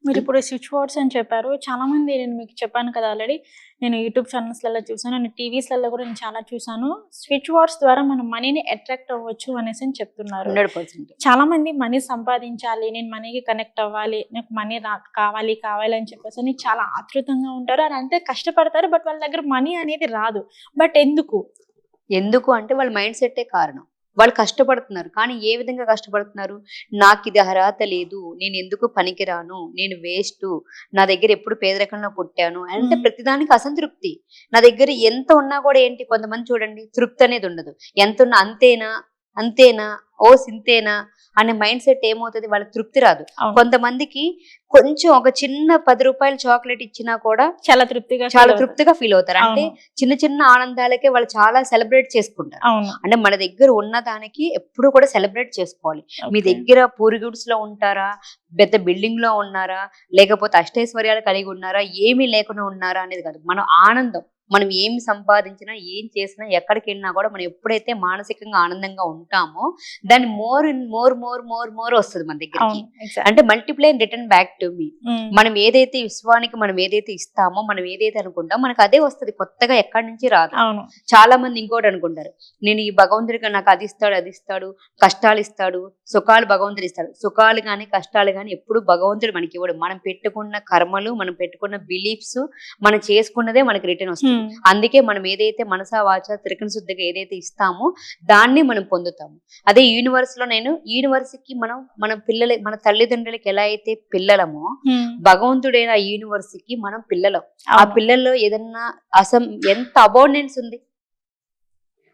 మీరిప్పుడు switch boards అని చెప్పారు. చాలామంది నేను మీకు చెప్పాను కదా ఆల్రెడీ. నేను యూట్యూబ్ ఛానల్స్‌లలో చూసాను. నేను టీవీస్‌లలో కూడా నేను చాలా చూసాను. స్విచ్ బోర్డ్స్ ద్వారా మనం మనీని అట్రాక్ట్ అవ్వచ్చు అనేసని చెప్తున్నారు. 100%. చాలామంది మనీ సంపాదించాలి, నేను మనీకి కనెక్ట్ అవ్వాలి, నాకు మనీ కావాలి అని చెప్పేసని చాలా ఆతృతంగా ఉంటారు. అని అంతే కష్టపడతారు. బట్ వాళ్ళ దగ్గర మనీ అనేది రాదు. బట్ ఎందుకు? ఎందుకు అంటే వాళ్ళ మైండ్ సెట్టే కారణం. వాళ్ళు కష్టపడుతున్నారు. కానీ ఏ విధంగా కష్టపడుతున్నారు? నాకిది అర్హత లేదు, నేను ఎందుకు పనికిరాను, నేను వేస్టు, నా దగ్గర ఎప్పుడు పేదరికంలో పుట్టాను అంటే ప్రతిదానికి అసంతృప్తి. నా దగ్గర ఎంత ఉన్నా కూడా ఏంటి, కొంతమంది చూడండి తృప్తి అనేది ఉండదు. ఎంత ఉన్నా అంతేనా ఓ సింతేనా అనే మైండ్ సెట్ ఏమవుతుంది, వాళ్ళకి తృప్తి రాదు. కొంతమందికి కొంచెం ఒక చిన్న 10 రూపాయల చాక్లెట్ ఇచ్చినా కూడా చాలా తృప్తిగా ఫీల్ అవుతారు. అంటే చిన్న చిన్న ఆనందాలకే వాళ్ళు చాలా సెలబ్రేట్ చేసుకుంటారు. అంటే మన దగ్గర ఉన్న దానికి ఎప్పుడు కూడా సెలబ్రేట్ చేసుకోవాలి. మీ దగ్గర పూరిగుడ్స్ లో ఉంటారా, పెద్ద బిల్డింగ్ లో ఉన్నారా, లేకపోతే అష్టైశ్వర్యాలు కలిగి ఉన్నారా, ఏమీ లేకుండా ఉన్నారా అనేది కాదు. మన ఆనందం, మనం ఏమి సంపాదించినా, ఏం చేసినా, ఎక్కడికి వెళ్ళినా కూడా మనం ఎప్పుడైతే మానసికంగా ఆనందంగా ఉంటామో దాన్ని మోర్ వస్తుంది మన దగ్గరికి. అంటే multiply and return back to me. మనం ఏదైతే విశ్వానికి మనం ఏదైతే ఇస్తామో, మనం ఏదైతే అనుకుంటామో మనకు అదే వస్తుంది, కొత్తగా ఎక్కడి నుంచి రాదు. చాలా మంది ఇంకోటి అనుకుంటారు, నేను ఈ భగవంతుడిగా నాకు అది ఇస్తాడు, కష్టాలు ఇస్తాడు, సుఖాలు భగవంతుడు ఇస్తాడు. సుఖాలు కానీ కష్టాలు కానీ ఎప్పుడు భగవంతుడు మనకి ఇవ్వడు. మనం పెట్టుకున్న కర్మలు, మనం పెట్టుకున్న బిలీఫ్స్, మనం చేసుకున్నదే మనకి రిటర్న్ వస్తుంది. అందుకే మనం ఏదైతే మనసా వాచ త్రికరణ శుద్ధిగా ఏదైతే ఇస్తామో దాన్ని మనం పొందుతాము. అదే యూనివర్స్కి మన మన తల్లిదండ్రులకి ఎలా అయితే పిల్లలమో, భగవంతుడైన యూనివర్స్కి మనం పిల్లలం. ఆ పిల్లల్లో ఏదన్నా ఎంత అబౌండెన్స్ ఉంది,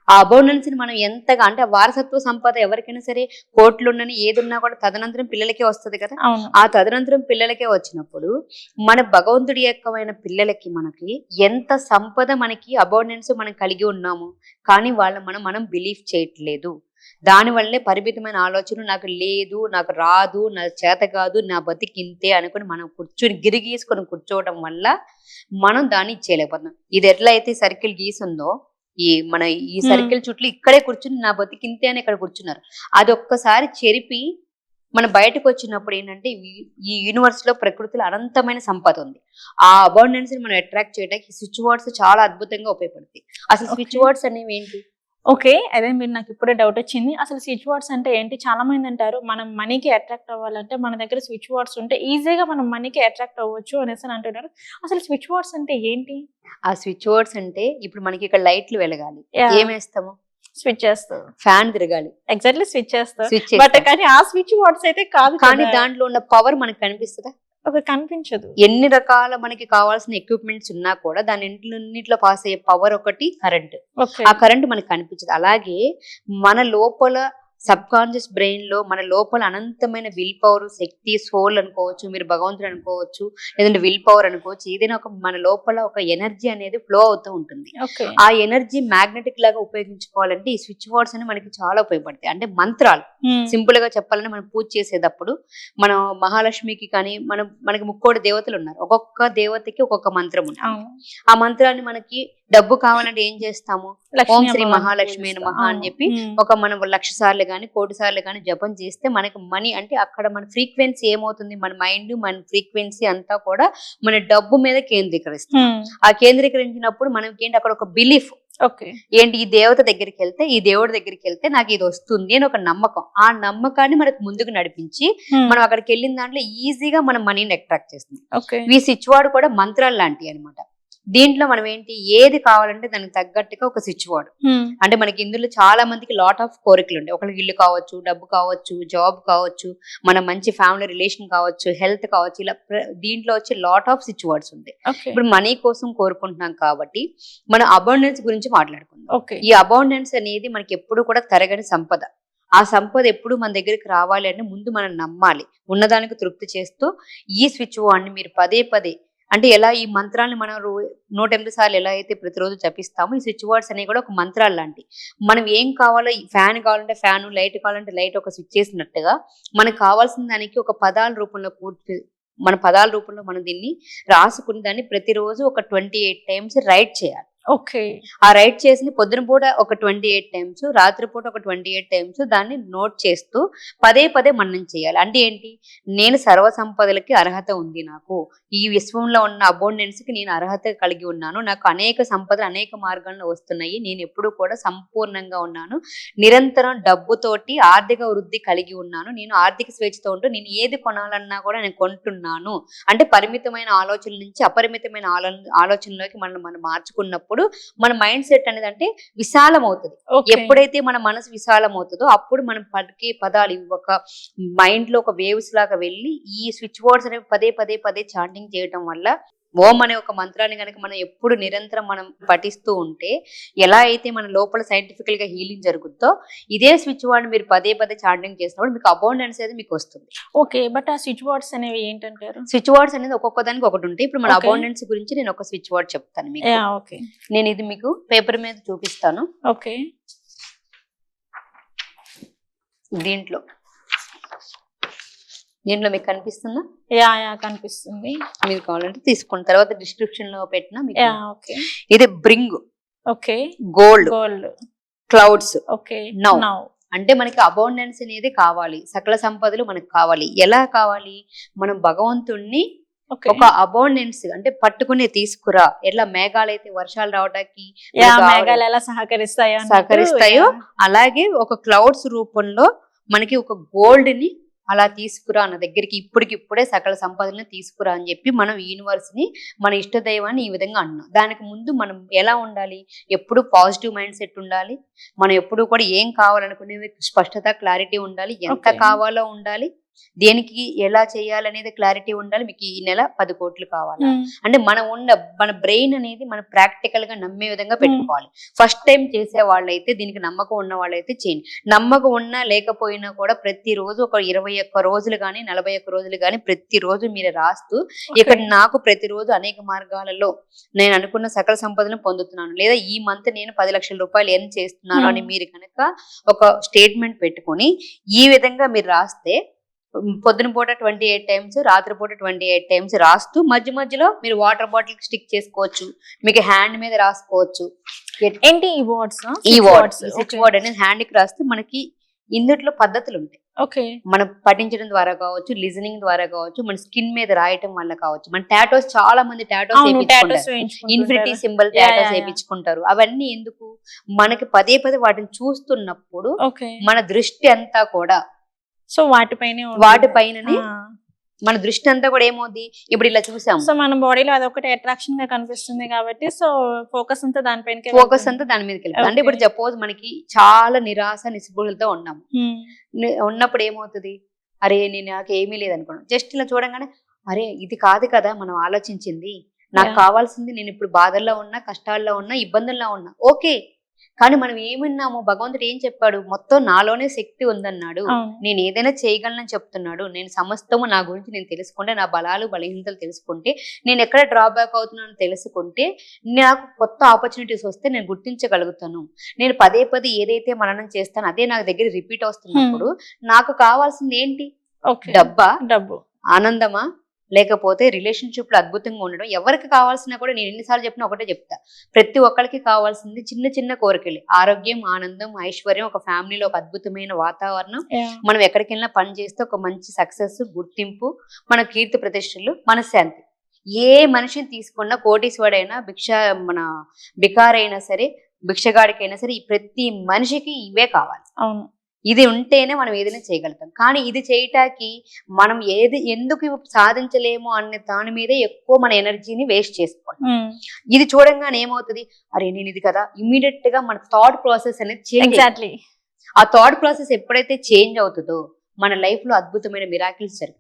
ఆ అబౌండెన్స్ ని మనం ఎంతగా, అంటే వారసత్వ సంపద ఎవరికైనా సరే కోట్లుండని ఏదున్నా కూడా తదనంతరం పిల్లలకే వస్తుంది కదా. ఆ తదనంతరం పిల్లలకే వచ్చినప్పుడు మన భగవంతుడి యొక్కమైన పిల్లలకి మనకి ఎంత సంపద, మనకి అబౌండెన్స్ మనం కలిగి ఉన్నాము. కానీ మనం బిలీవ్ చేయట్లేదు. దానివల్లే పరిమితమైన ఆలోచన, నాకు లేదు, నాకు రాదు, నా చేత కాదు, నా బతికింతే అనుకుని మనం గిరిగీసుకొని కూర్చోవడం వల్ల మనం దాన్ని ఇచ్చేయలేకపోతున్నాం. ఇది ఎట్లా అయితే సర్కిల్ గీసుందో, ఈ సర్కిల్ చుట్టూ ఇక్కడే కూర్చుని నా బతికింతే అని ఇక్కడ కూర్చున్నారు. అది ఒక్కసారి చెరిపి మనం బయటకు వచ్చినప్పుడు ఏంటంటే, ఈ యూనివర్స్ లో ప్రకృతిలో అనంతమైన సంపద ఉంది. ఆ అబౌండెన్స్ ని మనం అట్రాక్ట్ చేయడానికి స్విచ్ వర్డ్స్ చాలా అద్భుతంగా ఉపయోగపడతాయి. అసలు స్విచ్ వర్డ్స్ అనేవి ఏంటి? ఓకే, అదే మీరు నాకు ఇప్పుడే డౌట్ వచ్చింది. అసలు స్విచ్ వర్డ్స్ అంటే ఏంటి? చాలా మంది అంటారు మనం మనీకి అట్రాక్ట్ అవ్వాలంటే మన దగ్గర స్విచ్ వర్డ్స్ ఉంటే ఈజీగా మనం మనీకి అట్రాక్ట్ అవ్వచ్చు అనేసి అంటున్నారు. అసలు స్విచ్ వర్డ్స్ అంటే ఏంటి? ఆ స్విచ్ వర్డ్స్ అంటే, ఇప్పుడు మనకి ఇక్కడ లైట్లు వెలగాలి, ఏమేస్తాము? స్విచ్ చేస్తాం. ఫ్యాన్ తిరగాలి, ఎగ్జాక్ట్లీ స్విచ్ చేస్తాం. బట్ కానీ ఆ స్విచ్ వర్డ్స్ అయితే కాదు. కానీ దాంట్లో ఉన్న పవర్ మనకు కనిపిస్తుందా? కనిపించదు. ఎన్ని రకాల మనకి కావాల్సిన ఎక్విప్మెంట్స్ ఉన్నా కూడా దాని ఇంట్లో పాస్ అయ్యే పవర్ ఒకటి కరెంట్. ఆ కరెంట్ మనకి కనిపించదు. అలాగే మన లోపల సబ్ కాన్షియస్ బ్రెయిన్ లో, మన లోపల అనంతమైన విల్ పవర్, శక్తి, సోల్ అనుకోవచ్చు, మీరు భగవంతుడు అనుకోవచ్చు, లేదంటే విల్ పవర్ అనుకోవచ్చు, ఏదైనా మన లోపల ఒక ఎనర్జీ అనేది ఫ్లో అవుతూ ఉంటుంది. ఆ ఎనర్జీ మ్యాగ్నెటిక్ లాగా ఉపయోగించుకోవాలంటే ఈ స్విచ్ వర్డ్స్ అని మనకి చాలా ఉపయోగపడతాయి. అంటే మంత్రాలు, సింపుల్ గా చెప్పాలంటే మనం పూజ చేసేటప్పుడు మనం మహాలక్ష్మికి కానీ మనకి 3 దేవతలు ఉన్నారు. ఒక్కొక్క దేవతకి ఒక్కొక్క మంత్రం ఉంటుంది. ఆ మంత్రాన్ని మనకి డబ్బు కావాలంటే ఏం చేస్తాము? ఓం శ్రీ మహాలక్ష్మి నమః అని చెప్పి మనం 1,00,000 సార్లు కానీ 1,00,00,000 సార్లు కానీ జపం చేస్తే మనకి మనీ, అంటే అక్కడ మన ఫ్రీక్వెన్సీ ఏమవుతుంది, మన మైండ్, మన ఫ్రీక్వెన్సీ అంతా కూడా మన డబ్బు మీద కేంద్రీకరిస్తుంది. ఆ కేంద్రీకరించినప్పుడు మనకి ఏంటి, అక్కడ ఒక బిలీఫ్ ఏంటి, ఈ దేవత దగ్గరికి వెళ్తే, ఈ దేవుడి దగ్గరికి వెళ్తే నాకు ఇది వస్తుంది అని ఒక నమ్మకం. ఆ నమ్మకాన్ని మనకు ముందుకు నడిపించి మనం అక్కడికి వెళ్ళిన దాంట్లో ఈజీగా మనం మనీని అట్రాక్ట్ చేస్తుంది. ఈ స్విచ్ వర్డ్ కూడా మంత్రాలు లాంటివి అనమాట. దీంట్లో మనం ఏంటి, ఏది కావాలంటే దానికి తగ్గట్టుగా ఒక స్విచ్ వర్డ్. అంటే మనకి ఇందులో చాలా మందికి లాట్ ఆఫ్ కోరికలు ఉంటాయి. ఒకరికి ఇల్లు కావచ్చు, డబ్బు కావచ్చు, జాబ్ కావచ్చు, మన మంచి ఫ్యామిలీ రిలేషన్ కావచ్చు, హెల్త్ కావచ్చు, ఇలా దీంట్లో వచ్చి లాట్ ఆఫ్ స్విచ్ వర్డ్స్ ఉంటాయి. ఇప్పుడు మనీ కోసం కోరుకుంటున్నాం కాబట్టి మనం అబౌండెన్స్ గురించి మాట్లాడుకుందాం. ఈ అబౌండెన్స్ అనేది మనకి ఎప్పుడు కూడా తరగని సంపద. ఆ సంపద ఎప్పుడు మన దగ్గరికి రావాలి అంటే ముందు మనం నమ్మాలి. ఉన్నదానికి తృప్తి చేస్తూ ఈ స్విచ్ వర్డ్ ని మీరు పదే అంటే ఎలా, ఈ మంత్రాన్ని మనం 108 సార్లు ఎలా అయితే ప్రతిరోజు జపిస్తామో, ఈ స్విచ్ వర్డ్స్ అనేవి కూడా ఒక మంత్రాలు లాంటివి. మనం ఏం కావాలో, ఫ్యాన్ కావాలంటే ఫ్యాను, లైట్ కావాలంటే లైట్, ఒక స్విచ్ చేసినట్టుగా మనకు కావాల్సిన దానికి ఒక పదాల రూపంలో మన పదాల రూపంలో మనం దీన్ని రాసుకుని దాన్ని ప్రతిరోజు ఒక 28 టైమ్స్ రైట్ చేయాలి. ఓకే. ఆ రైట్ చేసి పొద్దున పూట ఒక 28 టైమ్స్, రాత్రిపూట ఒక 28 టైమ్స్ దాన్ని నోట్ చేస్తూ పదే పదే మననం చేయాలి. అంటే ఏంటి? నేను సర్వ సంపదలకి అర్హత ఉంది నాకు. ఈ విశ్వంలో ఉన్న అబౌండెన్స్‌కి నేను అర్హత కలిగి ఉన్నాను. నాకు అనేక సంపదలు అనేక మార్గాల్లో వస్తున్నాయి. నేను ఎప్పుడూ కూడా సంపూర్ణంగా ఉన్నాను. నిరంతరం డబ్బుతోటి ఆర్థిక వృద్ధి కలిగి ఉన్నాను. నేను ఆర్థిక స్వేచ్ఛతో ఉంటూ నేను ఏది కొనాలన్నా కూడా నేను కొంటున్నాను. అంటే పరిమితమైన ఆలోచనల నుంచి అపరిమితమైన ఆలోచనలోకి మనం మార్చుకున్నప్పుడు మన మైండ్ సెట్ అనేది అంటే విశాలం అవుతుంది. ఓకే. ఎప్పుడైతే మన మనసు విశాలం అవుతుందో అప్పుడు మనం పలికే పదాలు ఇవి ఒక మైండ్ లో ఒక వేవ్స్ లాగా వెళ్ళి ఈ స్విచ్ బోర్డ్స్ అనేవి పదే పదే పదే చాంటింగ్ చేయడం వల్ల ఓం అనే ఒక మంత్రాన్ని కనుక మనం ఎప్పుడు నిరంతరం మనం పఠిస్తూ ఉంటే ఎలా అయితే మన లోపల సైంటిఫికల్ గా హీలింగ్ జరుగుతుందో ఇదే స్విచ్ బోర్డ్ మీరు పదే పదే చాంటింగ్ చేసినప్పుడు మీకు అబౌండెన్స్ అనేది మీకు వస్తుంది. ఓకే. బట్ ఆ స్విచ్ బోర్డ్స్ అనేవి ఏంటంటారు? స్విచ్ బోర్డ్స్ అనేది ఒక్కొక్క దానికి ఒకటి ఉంటాయి. ఇప్పుడు మన Okay. అబౌండెన్స్ గురించి నేను ఒక స్విచ్ బోర్డ్ చెప్తాను మీకు. యా. ఓకే. నేను ఇది మీకు పేపర్ మీద చూపిస్తాను. ఓకే. దీంట్లో మీకు కనిపిస్తుందా? యా. యా కనిపిస్తుంది. మీరు కావాలంటే తీసుకున్న తర్వాత డిస్క్రిప్షన్ లో పెట్టిన మీకు. యా. ఓకే. ఇది bring, okay. Gold, gold. Clouds. Okay. Now now. అంటే మనకి అబౌండెన్స్ అనేది కావాలి, సకల సంపదలు మనకు కావాలి. ఎలా కావాలి? మనం భగవంతుణ్ణి ఓకే. ఒక అబౌండెన్స్ అంటే పట్టుకుని తీసుకురా. ఎట్లా మేఘాలైతే వర్షాలు రావడానికి యా మనకు మేఘాలు ఎలా సహకరిస్తాయో అన్నట్టు, సహకరిస్తాయో యా. అలాగే ఒక క్లౌడ్స్ రూపంలో మనకి ఒక గోల్డ్ ని అలా తీసుకురా నా దగ్గరికి, ఇప్పుడే సకల సంపదలను తీసుకురా అని చెప్పి మనం యూనివర్స్ ని మన ఇష్ట దైవాన్ని ఈ విధంగా అన్నాం. దానికి ముందు మనం ఎలా ఉండాలి? ఎప్పుడు పాజిటివ్ మైండ్ సెట్ ఉండాలి. మనం ఎప్పుడు కూడా ఏం కావాలనుకునేది స్పష్టత క్లారిటీ ఉండాలి. ఎంత Okay. కావాలో ఉండాలి. దేనికి ఎలా చేయాలనేది క్లారిటీ ఉండాలి. మీకు ఈ నెల 10 కోట్లు కావాలి మ్మ్. అంటే మన బ్రెయిన్ అనేది మనం ప్రాక్టికల్ గా నమ్మే విధంగా పెట్టుకోవాలి. ఫస్ట్ టైం చేసే వాళ్ళైతే దీనికి నమ్మకం ఉన్న వాళ్ళైతే చేయండి. నమ్మకం ఉన్నా లేకపోయినా కూడా ప్రతిరోజు ఒక 21 రోజులు కానీ 41 రోజులు కానీ ప్రతిరోజు మీరు రాస్తూ ఇక్కడ నాకు ప్రతిరోజు అనేక మార్గాలలో నేను అనుకున్న సకల సంపదను పొందుతున్నాను, లేదా ఈ మంత్ నేను 10 లక్షల రూపాయలు ఎర్న్ చేస్తున్నాను అని మీరు కనుక ఒక స్టేట్మెంట్ పెట్టుకొని ఈ విధంగా మీరు రాస్తే పొద్దున పూట 28 టైమ్స్, రాత్రిపూట 28 టైమ్స్ రాస్తూ మధ్య మధ్యలో మీరు వాటర్ బాటిల్ స్టిక్ చేసుకోవచ్చు, మీకు హ్యాండ్ మీద రాసుకోవచ్చు. ఏంటి ఈ వర్డ్స్? ఈ వర్డ్ స్విచ్ బోర్డ్ అనేది హ్యాండ్ కి రాస్తే మనకి ఇందులో పద్ధతులు ఉంటాయి. ఓకే. మనం పఠించడం ద్వారా కావచ్చు, లిజనింగ్ ద్వారా కావచ్చు, మన స్కిన్ మీద రాయటం వల్ల కావచ్చు. మన టాటోస్ చాలా మంది టాటోస్ ఇన్ఫినిటీ సింబల్ టాటోస్ వేయించుకుంటారు. అవన్నీ ఎందుకు? మనకి పదే పదే వాటిని చూస్తున్నప్పుడు మన దృష్టి అంతా కూడా సో వాటిపైననే మన దృష్టి అంతా కూడా ఏమవుద్ది? ఇప్పుడు ఇలా చూసాం, సో మన బాడీలో అదొకటి అట్రాక్షన్ గా కనిపిస్తుంది కాబట్టి సో ఫోకస్ అంతా దానిపైన దాని మీదకి వెళ్ళిపోతుంది. అంటే ఇప్పుడు సపోజ్ మనకి చాలా నిరాశ నిస్పృహలతో ఉన్నాము. ఉన్నప్పుడు ఏమవుతుంది? అరే నేను నాకు ఏమీ లేదనుకున్నాను. జస్ట్ ఇలా చూడంగానే అరే ఇది కాదు కదా మనం ఆలోచించింది, నాకు కావాల్సింది నేను ఇప్పుడు బాధల్లో ఉన్నా, కష్టాల్లో ఉన్నా, ఇబ్బందుల్లో ఉన్నా, ఓకే. కానీ మనం ఏమిన్నాము? భగవంతుడు ఏం చెప్పాడు? మొత్తం నాలోనే శక్తి ఉందన్నాడు. నేను ఏదైనా చేయగలనని చెప్తున్నాడు. నేను సమస్తము నా గురించి నేను తెలుసుకుంటే, నా బలాలు బలహీనతలు తెలుసుకుంటే, నేను ఎక్కడ డ్రాబ్యాక్ అవుతున్నానో తెలుసుకుంటే, నాకు కొత్త ఆపర్చునిటీస్ వస్తే నేను గుర్తించగలుగుతాను. నేను పదే పదే ఏదైతే మననం చేస్తానో అదే నా దగ్గర రిపీట్ వస్తున్నప్పుడు నాకు కావాల్సింది ఏంటి? డబ్బా? డబ్బు? ఆనందమా? లేకపోతే రిలేషన్షిప్ లో అద్భుతంగా ఉండడం? ఎవరికి కావాల్సినా కూడా నేను ఎన్నిసార్లు చెప్పినా ఒకటే చెప్తా, ప్రతి ఒక్కరికి కావాల్సింది చిన్న చిన్న కోరికలు. ఆరోగ్యం, ఆనందం, ఐశ్వర్యం, ఒక ఫ్యామిలీలో ఒక అద్భుతమైన వాతావరణం, మనం ఎక్కడికి వెళ్ళినా పని చేస్తే ఒక మంచి సక్సెస్, గుర్తింపు, మన కీర్తి ప్రతిష్టలు, మనశ్శాంతి. ఏ మనిషిని తీసుకున్నా, కోటీశ్వరుడైనా, మన బికారైనా సరే, భిక్షగాడికైనా సరే, ఈ ప్రతి మనిషికి ఇవే కావాలి. అవును. ఇది ఉంటేనే మనం ఏదైనా చేయగలుగుతాం. కానీ ఇది చేయటానికి మనం ఎందుకు సాధించలేము అనే దాని మీదే ఎక్కువ మన ఎనర్జీని వేస్ట్ చేసుకోండి. ఇది చూడంగానే ఏమవుతుంది? అరే నేను ఇది కదా, ఇమ్మీడియట్ గా మన థాట్ ప్రాసెస్ అనేది చేంజ్. ఆ థాట్ ప్రాసెస్ ఎప్పుడైతే చేంజ్ అవుతుందో మన లైఫ్ లో అద్భుతమైన మిరాకిల్స్ జరుగుతాయి.